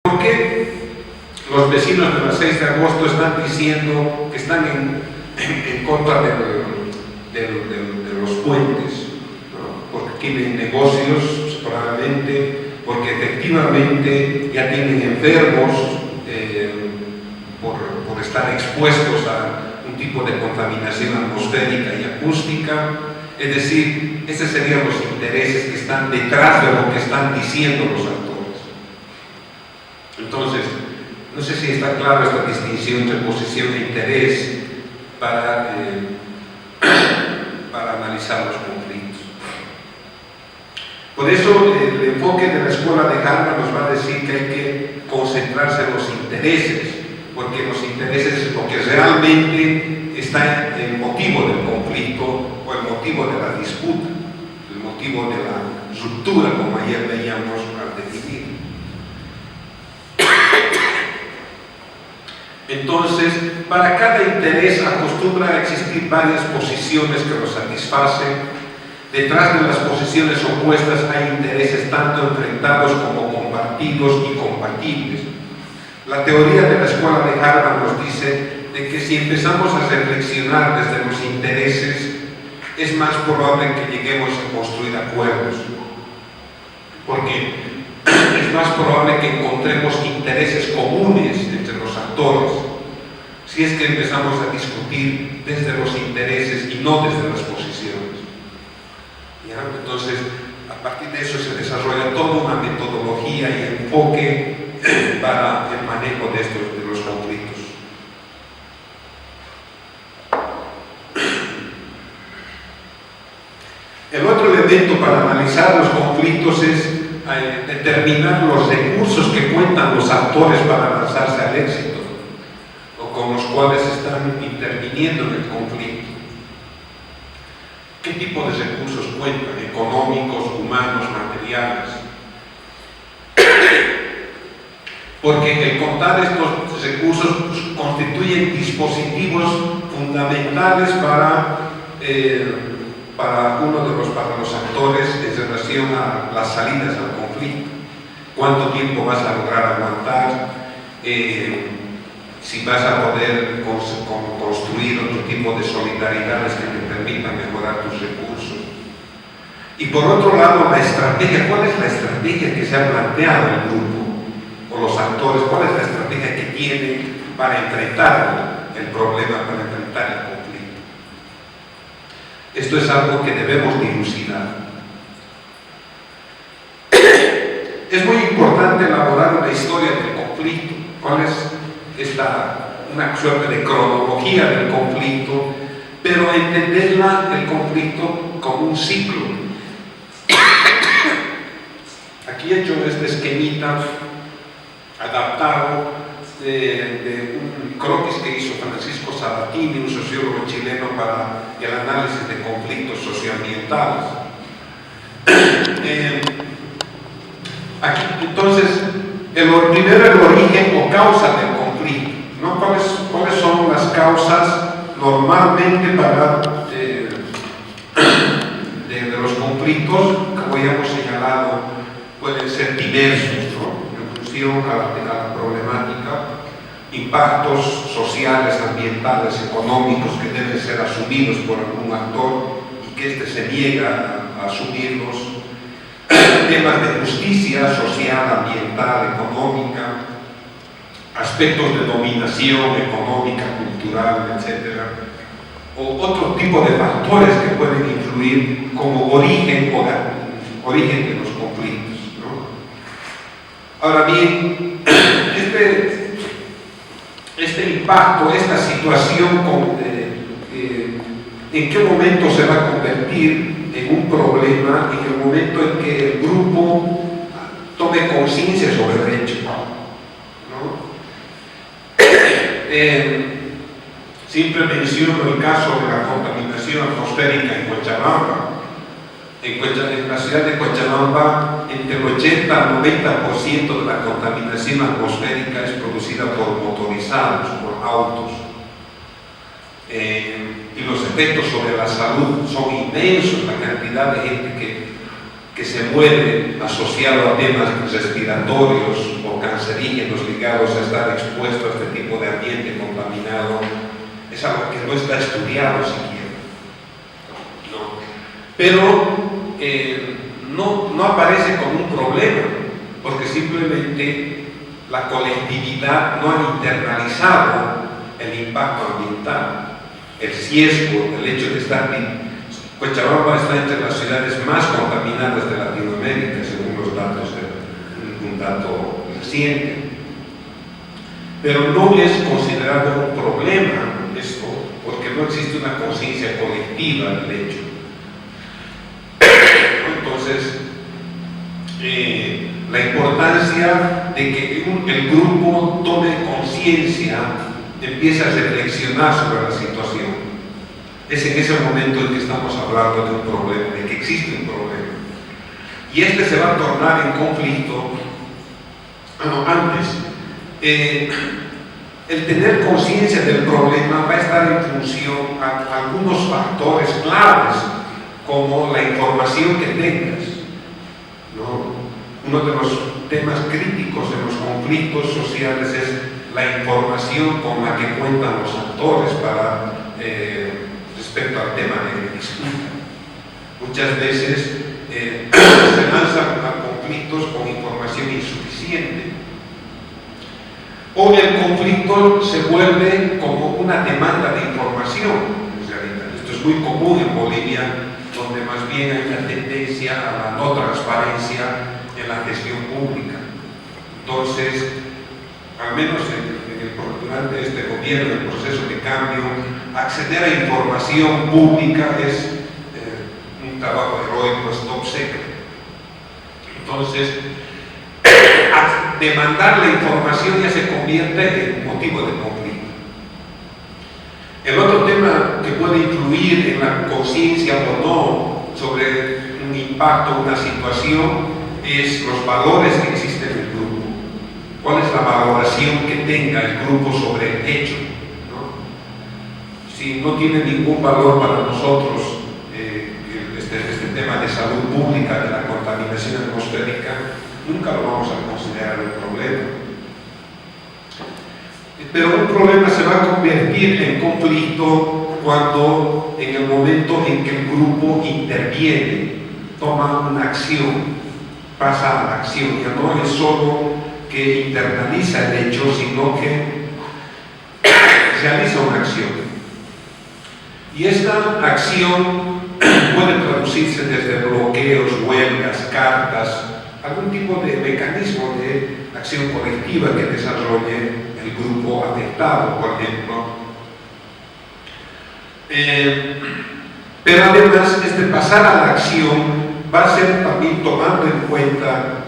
¿Por qué los vecinos de la 6 de agosto están diciendo que están en contra de los puentes? ¿No? Porque tienen negocios, probablemente, porque efectivamente ya tienen enfermos por estar expuestos a un tipo de contaminación atmosférica y acústica. Es decir, esos serían los intereses que están detrás de lo que están diciendo los actores. Entonces, no sé si está clara esta distinción entre posición e interés para analizar los conflictos. Por eso el enfoque de la escuela de Harvard nos va a decir que hay que concentrarse en los intereses, porque los intereses es lo que realmente está en el motivo del conflicto o el motivo de la disputa, el motivo de la ruptura, como ayer veíamos al definir. Entonces, para cada interés acostumbra a existir varias posiciones que lo satisfacen. Detrás de las posiciones opuestas hay intereses tanto enfrentados como compartidos y compatibles. La teoría de la escuela de Harvard nos dice de que si empezamos a reflexionar desde los intereses, es más probable que lleguemos a construir acuerdos, porque es más probable que encontremos intereses comunes entre los actores, si es que empezamos a discutir desde los intereses y no desde las posiciones. ¿Ya? Entonces, a partir de eso se desarrolla toda una metodología y enfoque para el manejo de los conflictos. El otro elemento para analizar los conflictos es determinar los recursos que cuentan los actores para lanzarse al éxito o con los cuales están interviniendo en el conflicto. ¿Qué tipo de recursos cuentan? Económicos, humanos, materiales. Porque el contar estos recursos constituyen dispositivos fundamentales para los actores en relación a las salidas al conflicto. ¿Cuánto tiempo vas a lograr aguantar? Si vas a poder construir otro tipo de solidaridades que te permitan mejorar tus recursos. Y por otro lado, la estrategia. ¿Cuál es la estrategia que se ha planteado el grupo o los actores? ¿Cuál es la estrategia que tienen para enfrentar el problema, para enfrentar el conflicto? Esto es algo que debemos dilucidar. Es muy importante elaborar una historia del conflicto. ¿Cuál es una suerte de cronología del conflicto? Pero entenderla, el conflicto, como un ciclo. Aquí he hecho este esquemita adaptado de un croquis que hizo Francisco Sabatini, un sociólogo chileno, para el análisis de conflictos socioambientales. Aquí, entonces, primero el origen o causa del conflicto, ¿no? ¿Cuáles son las causas normalmente de los conflictos? Como ya hemos señalado, pueden ser diversos, ¿no? En función a la problemática, impactos sociales, ambientales, económicos que deben ser asumidos por algún actor y que éste se niega a asumirlos, temas de justicia social, ambiental, económica, aspectos de dominación económica, cultural, etc. O otro tipo de factores que pueden influir como origen de los conflictos, ¿no? Ahora bien, este impacto, esta situación, ¿en qué momento se va a convertir en un problema? En el momento en que el grupo tome conciencia sobre el hecho, ¿no? Siempre menciono el caso de la contaminación atmosférica en Cochabamba. En la ciudad de Cochabamba, entre el 80 al 90% de la contaminación atmosférica es producida por motorizados, por autos. Y los efectos sobre la salud son inmensos, la cantidad de gente que se muere asociado a temas respiratorios o como cancerígenos ligados a estar expuestos a este tipo de ambiente contaminado, es algo que no está estudiado siquiera. ¿No? Pero no aparece como un problema, porque simplemente la colectividad no ha internalizado el impacto ambiental, el riesgo, el hecho de estar bien. Cochabamba está entre las ciudades más contaminadas de Latinoamérica, según los datos de un dato reciente. Pero no es considerado un problema esto, porque no existe una conciencia colectiva del hecho. Entonces, la importancia de que el grupo tome conciencia, empiece a reflexionar sobre la situación. Es en ese momento en que estamos hablando de un problema, de que existe un problema. Y este se va a tornar en conflicto, antes. El tener conciencia del problema va a estar en función a algunos factores claves, como la información que tengas, ¿no? Uno de los temas críticos en los conflictos sociales es la información con la que cuentan los actores respecto al tema de disputa. Muchas veces se lanzan a conflictos con información insuficiente, o el conflicto se vuelve como una demanda de información. Esto es muy común en Bolivia, donde más bien hay una tendencia a la no transparencia en la gestión pública. Entonces, al menos durante este gobierno, el proceso de cambio, acceder a información pública es un trabajo heroico, es top secret. Entonces, demandar la información ya se convierte en motivo de conflicto. El otro tema que puede influir en la conciencia o no sobre un impacto, una situación, es los valores que existen en el grupo. ¿Cuál es la valoración que tenga el grupo sobre el hecho? ¿No? Si no tiene ningún valor para nosotros este tema de salud pública, de la contaminación atmosférica, nunca lo vamos a considerar un problema. Pero un problema se va a convertir en conflicto cuando, en el momento en que el grupo interviene, toma una acción, pasa a la acción. Ya no es solo que internaliza el hecho, sino que realiza una acción. Y esta acción puede traducirse desde bloqueos, huelgas, cartas, algún tipo de mecanismo de acción colectiva que desarrolle el grupo afectado, por ejemplo. Pero además, pasar a la acción va a ser también tomando en cuenta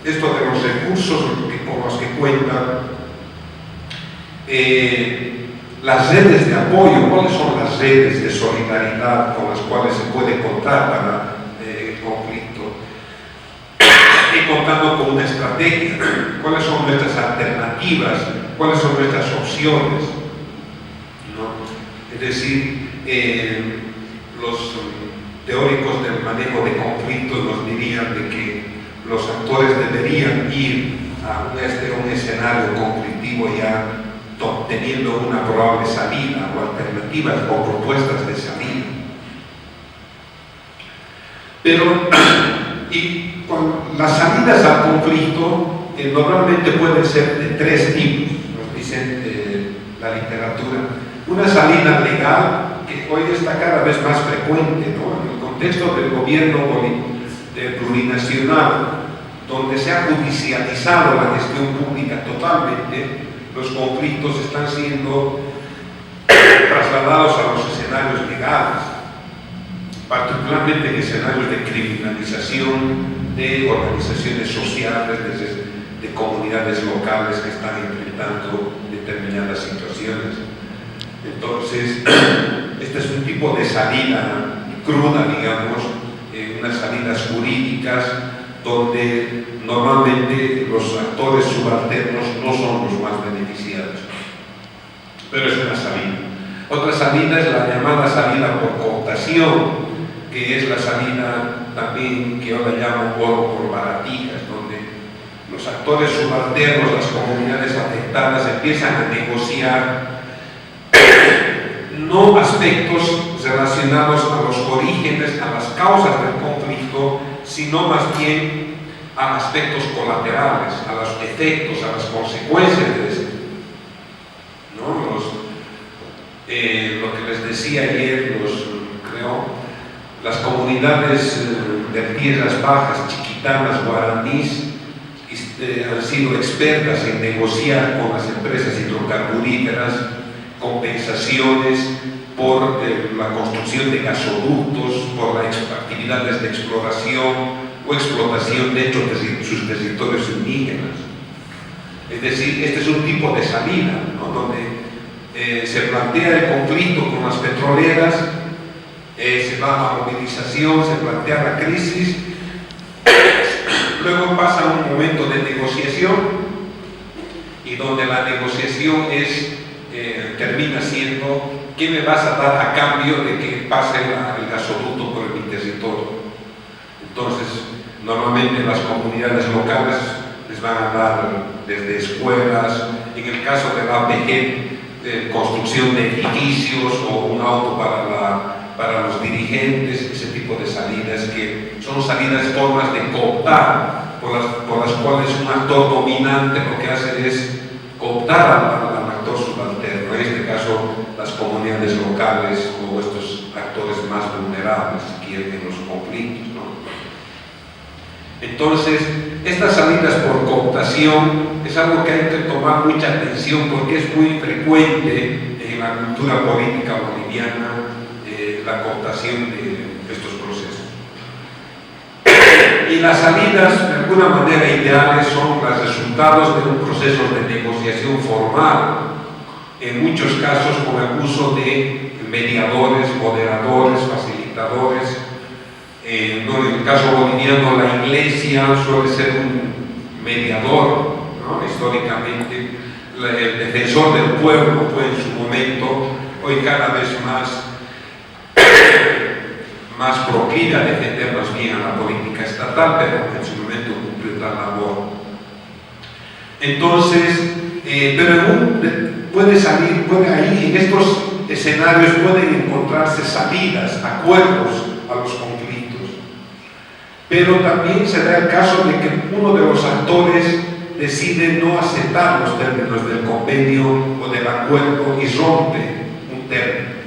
esto de los recursos con los que cuentan, las redes de apoyo. ¿Cuáles son las redes de solidaridad con las cuales se puede contar para el conflicto? Y contando con una estrategia, cuáles son nuestras alternativas, cuáles son nuestras opciones, ¿no? Es decir, los teóricos del manejo de conflictos nos dirían de que los actores deberían ir a un escenario conflictivo ya teniendo una probable salida o alternativas o propuestas de salida. Pero las salidas al conflicto normalmente pueden ser de tres tipos, nos dicen la literatura. Una salida legal, que hoy está cada vez más frecuente, ¿no? En el contexto del gobierno plurinacional, donde se ha judicializado la gestión pública totalmente, los conflictos están siendo trasladados a los escenarios legales, particularmente en escenarios de criminalización de organizaciones sociales, de comunidades locales que están enfrentando determinadas situaciones. Entonces, este es un tipo de salida cruda, digamos, unas salidas jurídicas donde normalmente los actores subalternos no son los más beneficiados. Pero es una salida. Otra salida es la llamada salida por cooptación, que es la salida también que yo la llamo oro por baratijas, donde los actores subalternos, las comunidades afectadas empiezan a negociar no aspectos relacionados a los orígenes, a las causas del conflicto, sino más bien a aspectos colaterales, a los efectos, a las consecuencias de ese, ¿no? Lo que les decía ayer, las comunidades de tierras bajas, chiquitanas, guaraníes, han sido expertas en negociar con las empresas hidrocarburíferas compensaciones por la construcción de gasoductos, por las actividades de exploración o explotación dentro de sus territorios indígenas. Es decir, este es un tipo de salida, ¿no? Donde se plantea el conflicto con las petroleras, se va a la movilización, se plantea la crisis, luego pasa un momento de negociación y donde la negociación termina siendo ¿qué me vas a dar a cambio de que pase el gasoducto por mi territorio? Entonces, normalmente las comunidades locales les van a dar desde escuelas, en el caso de la APG, construcción de edificios o un auto para los dirigentes, ese tipo de salidas que son salidas, formas de cooptar, por las cuales un actor dominante lo que hace es cooptar al actor subalterno, en este caso las comunidades locales o estos actores más vulnerables que en los conflictos, ¿no? Entonces, estas salidas por cooptación es algo que hay que tomar mucha atención porque es muy frecuente en la cultura política boliviana la cooptación de estos procesos. Y las salidas, de alguna manera ideales, son los resultados de un proceso de negociación formal, en muchos casos con el uso de mediadores, moderadores, facilitadores. En el caso boliviano, la iglesia suele ser un mediador, ¿no? Históricamente, el defensor del pueblo fue en su momento, hoy cada vez más proclive a defender más bien a la política estatal, pero en su momento cumplió tal labor. Entonces, ahí en estos escenarios pueden encontrarse salidas, acuerdos a los conflictos, pero también se da el caso de que uno de los actores decide no aceptar los términos del convenio o del acuerdo y rompe un término.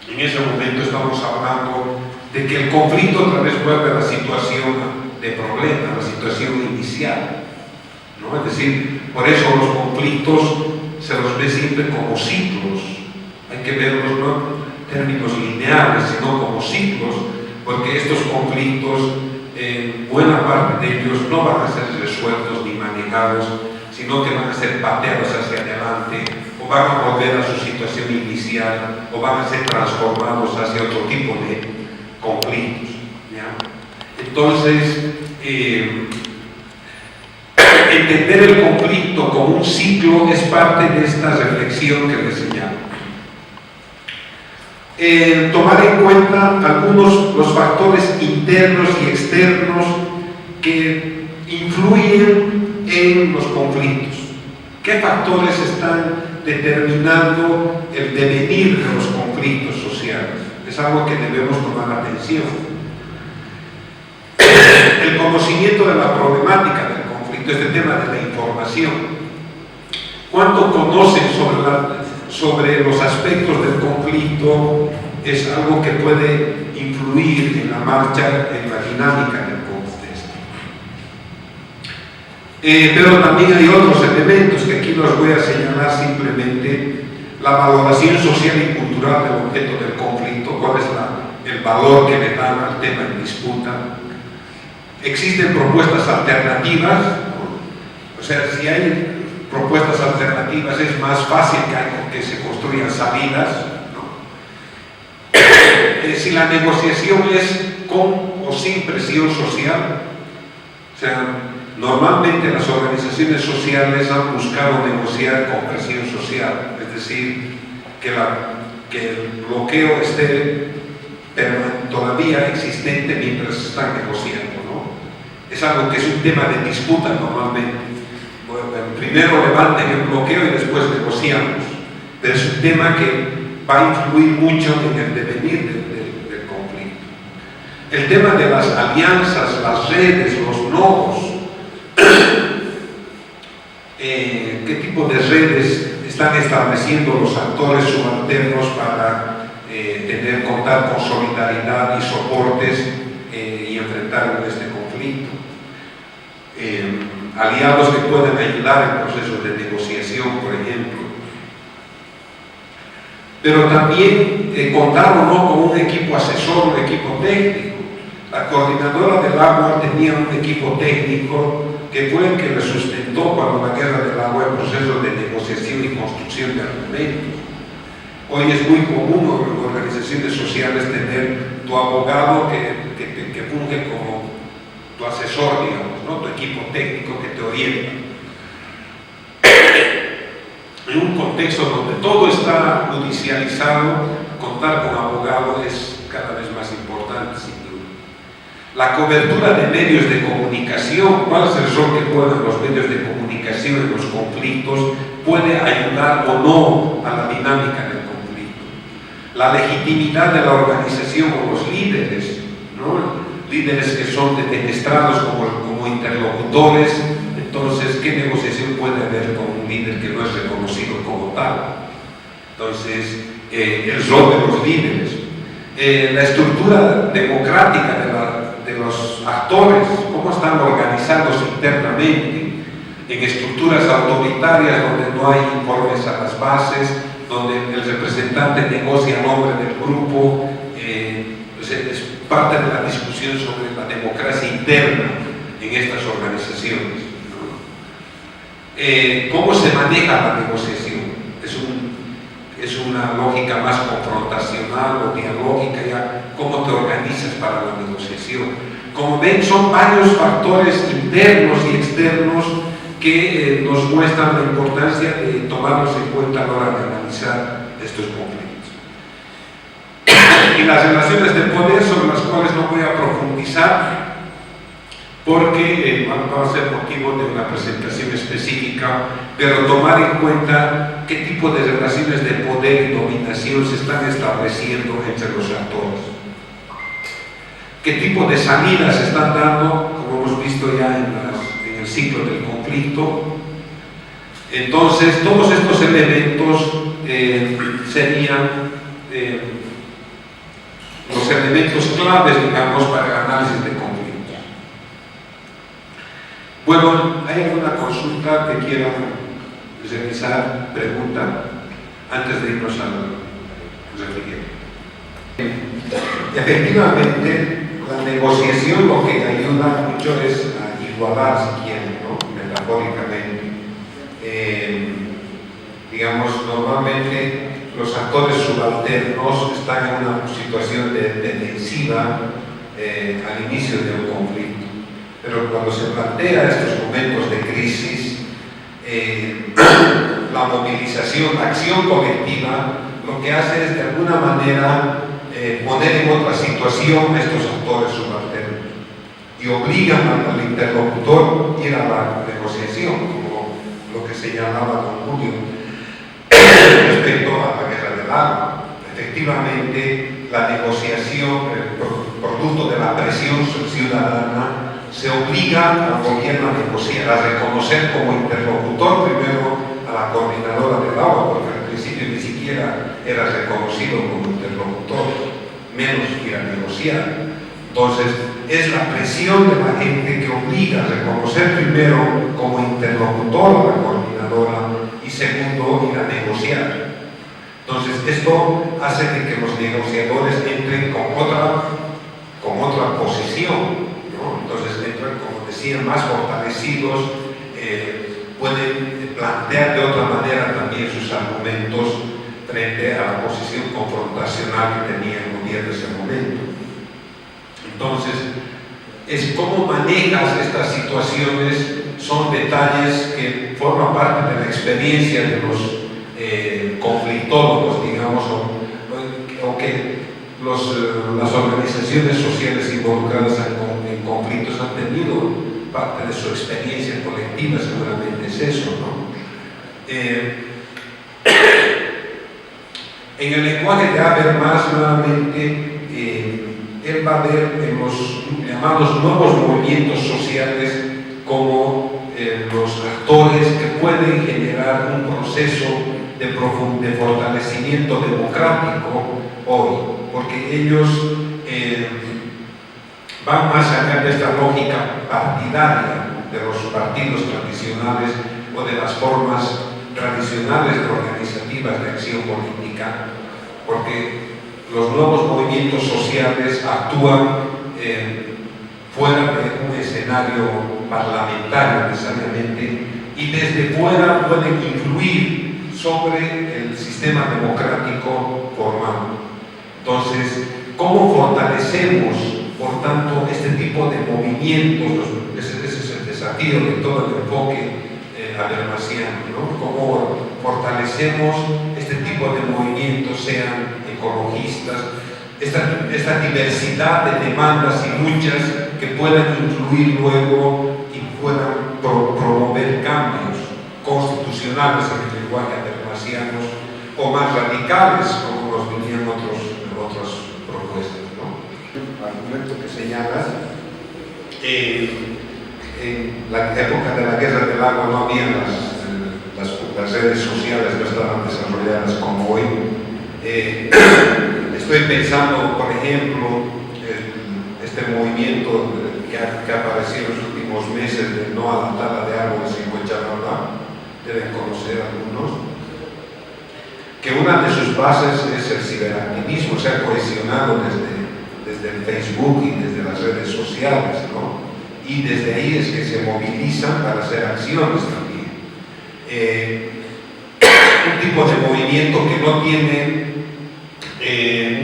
En ese momento estamos hablando de que el conflicto otra vez vuelve a la situación de problema, a la situación inicial, ¿no? Es decir, por eso los conflictos se los ve siempre como ciclos. Hay que verlos no en términos lineales, sino como ciclos, porque estos conflictos, buena parte de ellos no van a ser resueltos ni manejados, sino que van a ser pateados hacia adelante, o van a volver a su situación inicial, o van a ser transformados hacia otro tipo de conflictos, ¿ya? Entonces, entender el conflicto como un ciclo es parte de esta reflexión que les señalo. Tomar en cuenta los factores internos y externos que influyen en los conflictos. ¿Qué factores están determinando el devenir de los conflictos sociales? Es algo que debemos tomar atención. El conocimiento de la problemática del conflicto, este tema de la información. ¿Cuánto conocen sobre los aspectos del conflicto? Es algo que puede influir en la marcha, en la dinámica del contexto. Pero también hay otros elementos que aquí los voy a señalar simplemente. La valoración social y cultural del objeto del conflicto, cuál es el valor que le dan al tema en disputa. Existen propuestas alternativas, o sea, si hay propuestas alternativas es más fácil que se construyan salidas, ¿no? Si la negociación es con o sin presión social, o sea, normalmente las organizaciones sociales han buscado negociar con presión social, es decir, que el bloqueo esté todavía existente mientras están negociando, ¿no? Es es algo que es un tema de disputa normalmente. Bueno, primero levanten el bloqueo y después negociamos, pero es un tema que va a influir mucho en el devenir del conflicto. El tema de las alianzas, las redes, los nodos, qué tipo de redes están estableciendo los actores subalternos para contar con solidaridad y soportes y enfrentar este conflicto. Aliados que puedan ayudar en procesos de negociación, por ejemplo. Pero también contar o no con un equipo asesor, un equipo técnico. La coordinadora del agua tenía un equipo técnico que fue el que le sustentó cuando la guerra del agua en procesos de negociación y construcción de argumentos. Hoy es muy común en organizaciones sociales tener tu abogado que funge como tu asesor, digamos, ¿no? Tu equipo técnico que te orienta. En un contexto donde todo está judicializado, contar con abogado es cada vez más importante, sin duda. La cobertura de medios de comunicación, ¿cuál es el rol que juegan los medios de comunicación en los conflictos? ¿Puede ayudar o no a la dinámica del conflicto? La legitimidad de la organización o los líderes, ¿no? Líderes que son defenestrados como interlocutores. Entonces, ¿qué negociación puede haber con un líder que no es reconocido como tal? Entonces, el rol de los líderes, la estructura democrática de los actores, cómo están organizados internamente, en estructuras autoritarias donde no hay informes a las bases, donde el representante negocia a nombre del grupo, es parte de la discusión sobre la democracia interna en estas organizaciones. ¿Cómo se maneja la negociación? Es una lógica más confrontacional o dialógica, ya cómo te organizas para la negociación. Como ven, son varios factores internos y externos que nos muestran la importancia de tomarlos en cuenta a la hora de analizar estos conflictos. Y las relaciones de poder, sobre las cuales no voy a profundizar, porque va a ser motivo de una presentación específica, pero tomar en cuenta qué tipo de relaciones de poder y dominación se están estableciendo entre los actores, qué tipo de salidas se están dando, como hemos visto ya en el ciclo del conflicto. Entonces, todos estos elementos serían los elementos claves, digamos, para el análisis de conflicto. Bueno, ¿hay alguna consulta que quieran realizar, pregunta, antes de irnos al refrigerio? Efectivamente, la negociación lo que ayuda mucho es a igualar, si quieren, ¿no? Metafóricamente. Digamos, normalmente los actores subalternos están en una situación de defensiva al inicio de un conflicto. Pero cuando se plantea estos momentos de crisis, la movilización, la acción colectiva, lo que hace es de alguna manera poner en otra situación a estos actores subalternos y obligan al interlocutor a ir a la negociación, como lo que señalaba don Julio respecto a la guerra del agua. Efectivamente, la negociación, producto de la presión ciudadana, se obliga al gobierno a negociar, a reconocer como interlocutor primero a la coordinadora del agua, porque al principio ni siquiera era reconocido como interlocutor, menos ir a negociar. Entonces, es la presión de la gente que obliga a reconocer primero como interlocutor a la coordinadora y segundo, ir a negociar. Entonces, esto hace de que los negociadores entren con otra posición. Entonces entran, como decía, más fortalecidos, pueden plantear de otra manera también sus argumentos frente a la posición confrontacional que tenía el gobierno en ese momento. Entonces, es cómo manejas estas situaciones, son detalles que forman parte de la experiencia de los conflictólogos, digamos, o que las organizaciones sociales involucradas en conflictos han tenido parte de su experiencia colectiva seguramente es eso, ¿no? En el lenguaje de Habermas, nuevamente, él va a ver en los llamados nuevos movimientos sociales como los actores que pueden generar un proceso de fortalecimiento democrático hoy, porque ellos van más allá de esta lógica partidaria de los partidos tradicionales o de las formas tradicionales organizativas de acción política, porque los nuevos movimientos sociales actúan fuera de un escenario parlamentario necesariamente y desde fuera pueden influir sobre el sistema democrático formal. Entonces, ¿cómo fortalecemos, por tanto, este tipo de movimientos? Ese es el desafío de todo el enfoque habermasiano, ¿no? ¿Cómo fortalecemos este tipo de movimientos, sean ecologistas, esta diversidad de demandas y luchas que puedan influir luego y puedan promover cambios constitucionales en el lenguaje habermasiano o más radicales, como nos venían otras propuestas, ¿no? El argumento que señalas, en la época de la Guerra del Agua no había las redes sociales, no estaban desarrolladas como hoy. Estoy pensando, por ejemplo, este movimiento que ha aparecido en los últimos meses de no a la tala de árboles en Cochabamba, deben conocer algunos, que una de sus bases es el ciberactivismo, se ha cohesionado desde el Facebook y desde las redes sociales, ¿no? Y desde ahí es que se movilizan para hacer acciones también. Un tipo de movimiento que no tiene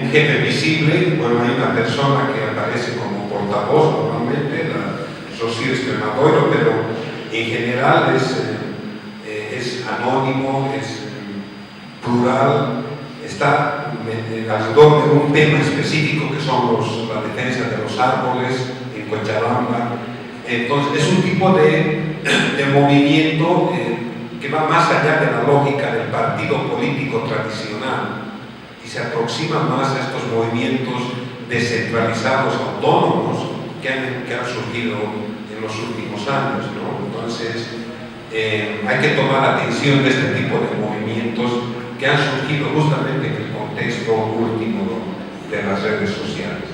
un jefe visible, bueno, hay una persona que aparece como portavoz normalmente, Rocío Extremadura, pero en general es anónimo, es plural, está alrededor de un tema específico que son la defensa de los árboles en Cochabamba. Entonces es un tipo de movimiento que va más allá de la lógica del partido político tradicional y se aproxima más a estos movimientos descentralizados, autónomos que han surgido en los últimos años, ¿no? Entonces hay que tomar atención de este tipo de movimientos que han surgido justamente en el contexto último de las redes sociales.